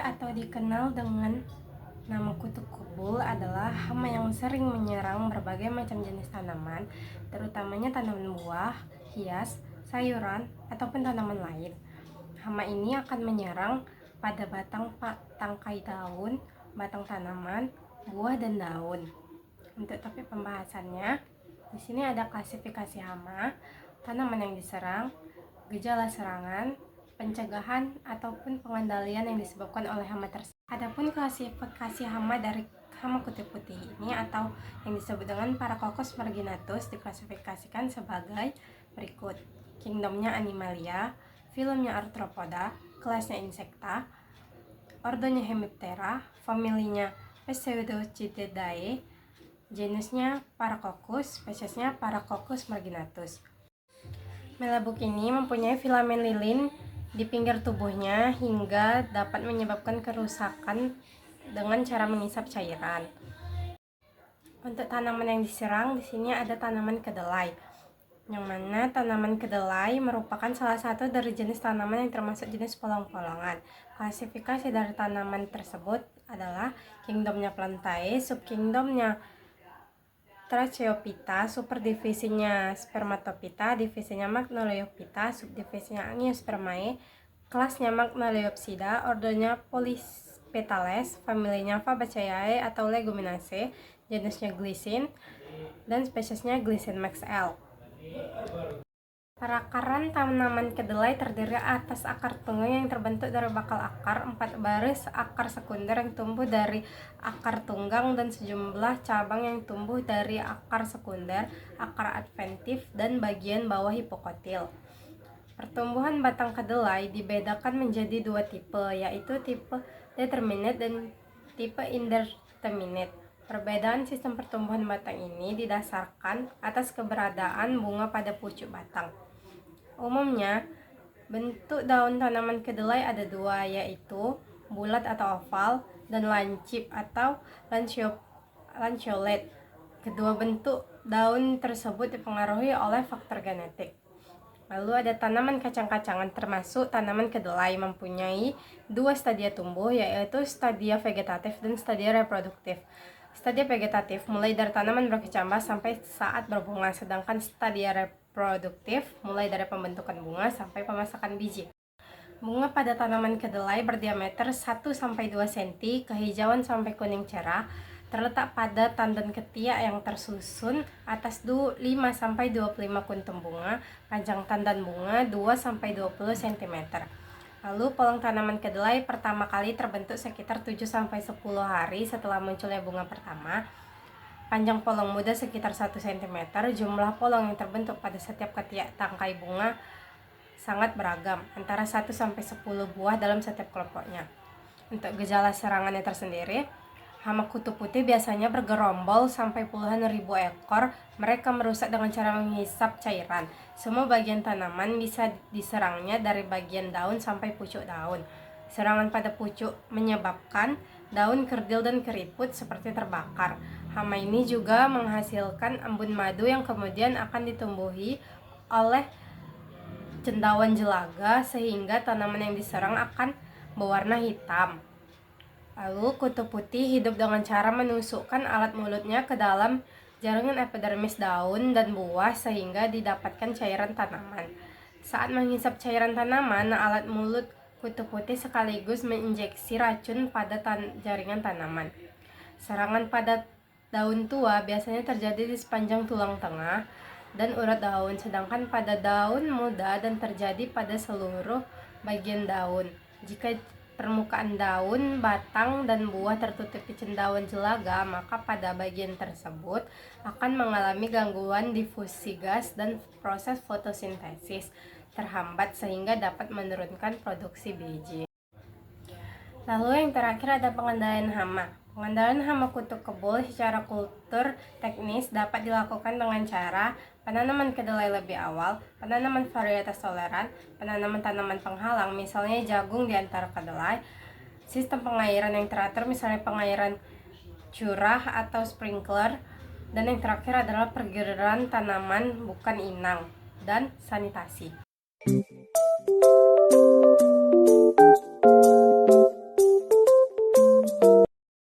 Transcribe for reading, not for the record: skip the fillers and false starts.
Kedelai atau dikenal dengan nama kutu kebul adalah hama yang sering menyerang berbagai macam jenis tanaman, terutamanya tanaman buah, hias, sayuran, ataupun tanaman lain. Hama ini akan menyerang pada batang, tangkai daun, batang tanaman, buah, dan daun. Untuk topik pembahasannya, di sini ada klasifikasi hama, tanaman yang diserang, gejala serangan, pencegahan ataupun pengendalian yang disebabkan oleh hama tersebut. Adapun klasifikasi hama dari hama kutu putih ini atau yang disebut dengan Paracoccus marginatus diklasifikasikan sebagai berikut. Kingdomnya Animalia, filumnya Arthropoda, kelasnya Insecta, ordonya Hemiptera, familinya Pseudochytidae, genusnya Paracoccus, spesiesnya Paracoccus marginatus. Melebuk ini mempunyai filamen lilin di pinggir tubuhnya hingga dapat menyebabkan kerusakan dengan cara mengisap cairan. Untuk tanaman yang diserang, di sini ada tanaman kedelai, yang mana tanaman kedelai merupakan salah satu dari jenis tanaman yang termasuk jenis polong-polongan. Klasifikasi dari tanaman tersebut adalah kingdomnya Plantae, subkingdomnya Tracheophyta, superdivisinya Spermatophyta, divisinya Magnoliophyta, subdivisinya Angiospermae, kelasnya Magnoliopsida, ordonya Polypetales, familinya Fabaceae atau Leguminosae, jenisnya Glycine, dan spesiesnya Glycine Max L. Perakaran tanaman kedelai terdiri atas akar tunggang yang terbentuk dari bakal akar, 4 baris akar sekunder yang tumbuh dari akar tunggang, dan sejumlah cabang yang tumbuh dari akar sekunder, akar adventif, dan bagian bawah hipokotil. Pertumbuhan batang kedelai dibedakan menjadi dua tipe, yaitu tipe determinate dan tipe indeterminate. Perbedaan sistem pertumbuhan batang ini didasarkan atas keberadaan bunga pada pucuk batang. Umumnya, bentuk daun tanaman kedelai ada dua, yaitu bulat atau oval dan lancip atau lanceolate. Kedua bentuk daun tersebut dipengaruhi oleh faktor genetik. Lalu ada tanaman kacang-kacangan, termasuk tanaman kedelai, mempunyai dua stadia tumbuh, yaitu stadia vegetatif dan stadia reproduktif. Stadia vegetatif mulai dari tanaman berkecambah sampai saat berbunga, sedangkan stadia reproduktif mulai dari pembentukan bunga sampai pemasakan biji. Bunga pada tanaman kedelai berdiameter 1-2 cm, kehijauan sampai kuning cerah, terletak pada tandan ketiak yang tersusun atas 5-25 kuntum bunga, panjang tandan bunga 2-20 cm. Lalu polong tanaman kedelai pertama kali terbentuk sekitar 7-10 hari setelah munculnya bunga pertama. Panjang polong muda sekitar 1 cm, jumlah polong yang terbentuk pada setiap ketiak tangkai bunga sangat beragam, antara 1-10 buah dalam setiap kelompoknya. Untuk gejala serangannya tersendiri, hama kutu putih biasanya bergerombol sampai puluhan ribu ekor. Mereka merusak dengan cara menghisap cairan. Semua bagian tanaman bisa diserangnya dari bagian daun sampai pucuk daun. Serangan pada pucuk menyebabkan daun kerdil dan keriput seperti terbakar. Hama ini juga menghasilkan embun madu yang kemudian akan ditumbuhi oleh cendawan jelaga sehingga tanaman yang diserang akan berwarna hitam. Lalu kutu putih hidup dengan cara menusukkan alat mulutnya ke dalam jaringan epidermis daun dan buah sehingga didapatkan cairan tanaman. Saat menghisap cairan tanaman, alat mulut kutu putih sekaligus menginjeksi racun pada jaringan tanaman. Serangan pada daun tua biasanya terjadi di sepanjang tulang tengah dan urat daun, sedangkan pada daun muda dan terjadi pada seluruh bagian daun. Jika permukaan daun, batang, dan buah tertutupi cendawan jelaga, maka pada bagian tersebut akan mengalami gangguan difusi gas dan proses fotosintesis terhambat sehingga dapat menurunkan produksi biji. Lalu yang terakhir ada pengendalian hama. Pengendalian hama kutu kebul secara kultur teknis dapat dilakukan dengan cara penanaman kedelai lebih awal, penanaman varietas toleran, penanaman tanaman penghalang, misalnya jagung di antara kedelai, sistem pengairan yang teratur, misalnya pengairan curah atau sprinkler, dan yang terakhir adalah pergerakan tanaman bukan inang, dan sanitasi.